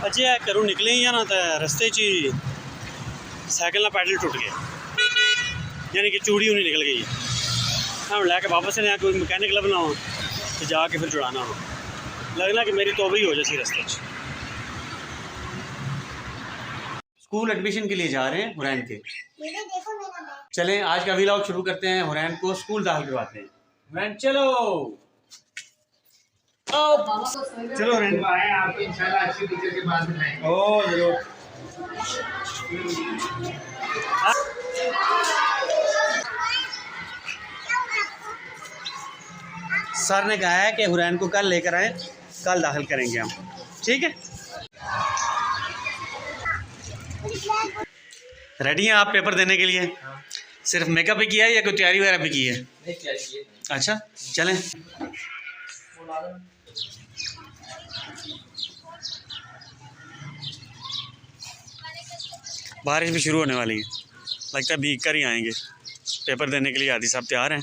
अजे घरों निकले ही ना तो रस्ते च ही साइकिल पैडल टुट गए, यानी कि चूड़ी नहीं निकल गई। हम लैके वापस ने कोई मकैनिक लभना हो तो जाके फिर जुड़ाना हो, लगना कि मेरी तौबा ही हो जाती रस्ते च। स्कूल एडमिशन के लिए जा रहे हैं हुरैन के। चलें आज का व्लॉग शुरू करते हैं। हुरैन को स्कूल दाखिल करवाते हैं। हुरैन चलो चलो हुरैन, आपको इंशाल्लाह अच्छी टीचर के पास बिठाएंगे। ओ जरूर। सर ने कहा है कि हुरैन को कल लेकर आए, कल दाखिल करेंगे हम, ठीक है। रेडी हैं आप पेपर देने के लिए? सिर्फ मेकअप ही किया है या कोई तैयारी वगैरह भी की है? अच्छा चलें। बारिश भी शुरू होने वाली है, लगता है भीग कर ही आएंगे। पेपर देने के लिए आदि साहब तैयार हैं,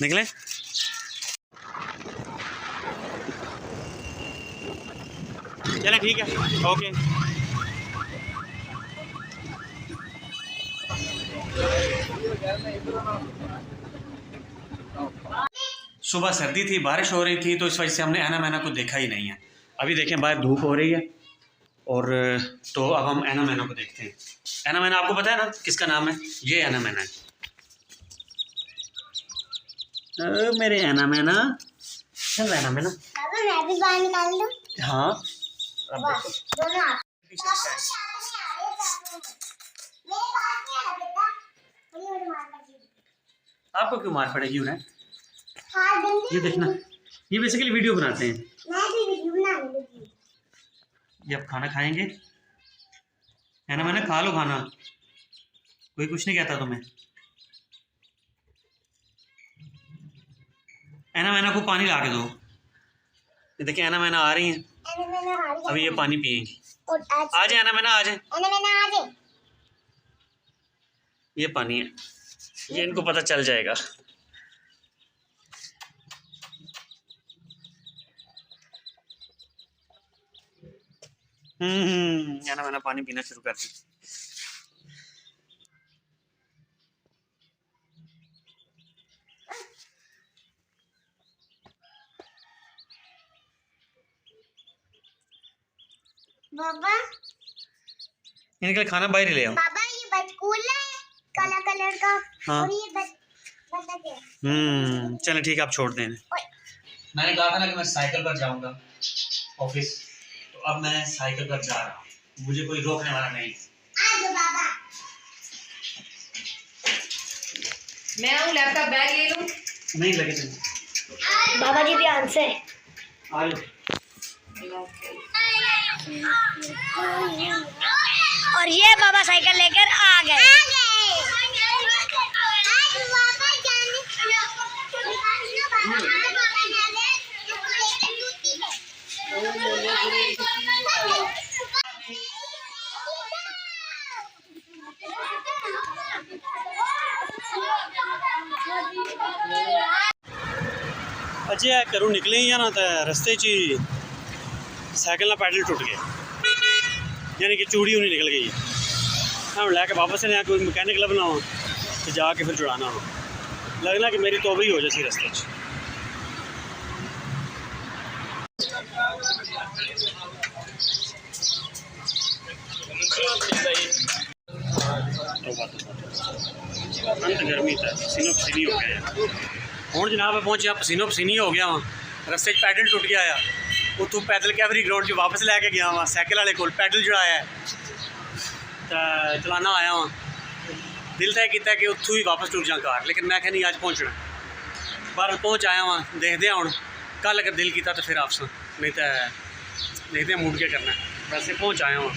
निकलें। चलें ठीक है, ओके। सुबह सर्दी थी, बारिश हो रही थी, तो इस वजह से हमने ऐना मैना को देखा ही नहीं है। अभी देखें बाहर धूप हो रही है और तो अब हम ऐना मैना को देखते हैं। ऐना मैना आपको पता है ना किसका नाम है? ये ऐना मैना है। मेरे ऐना मैना, चल ऐना मैना। मैं भी बाहर निकाल दूं? हाँ आपको क्यों मार पड़ेगी उन्हें? ये देखना, ये बेसिकली वीडियो बनाते हैं। मैं भी वीडियो बनाने लगी। ये अब खाना खाएंगे है ना? मैंने खा लो खाना, कोई कुछ नहीं कहता तुम्हें। ऐना मैना को पानी ला के दो। ये देखिए ऐना मैना आ रही हैं, अभी ये पानी पिएंगी। आ जाए ऐना मैना, आ जाए। ये पानी है, ये इनको पता चल जाएगा। ऐना मैना पानी पीना शुरू कर दी। बाबा इनके लिए खाना बाहर ही ले आओ। बाबा ये बचकूला है काला कलर का। हाँ। और ये चलें ठीक है, आप छोड़ दें। मैंने कहा था ना कि मैं साइकिल पर जाऊंगा ऑफिस, तो अब मैं साइकिल पर जा रहा हूँ, मुझे कोई रोकने वाला नहीं। आज बाबा मैं आऊँ, लैपटॉप बैग ले लूँ? नहीं लगे चलिए। बाबा जी ध्यान से आ लो। और ये बाबा साइकिल लेकर आ गए। अजे घरों निकले ही ना तो रस्ते च ही साइकिल पैडल टुट गए, यानी कि चूड़ी नहीं निकल गई। हम लैके वापस ने कोई मकैनिक लभना हो तो जाके फिर जुड़ाना हो, लगना कि मेरी तौबा ही हो जाती रस्ते च। गर्मी था, पसीनो पसीनी हो गया हूँ जनाब। पहुँचे पसीनो पसीनी हो गया वहाँ, रस्ते पैडल टुट गया आ, उतों पैदल कैवरी ग्राउंड च वापस लैके गया वहाँ, साइकिल वाले को पैडल जुड़ाया तो चलाना आया वहाँ। दिल तय किया कि उतों ही वापस टुट जा घर, लेकिन मैं नहीं आज पहुँचना। बाहर पहुँच आया वहाँ, देखते हैं हूँ कल अगर दिल किया तो फिर आपस, नहीं तो देखते हैं मूड क्या करना है। वैसे पहुँच आया वहाँ।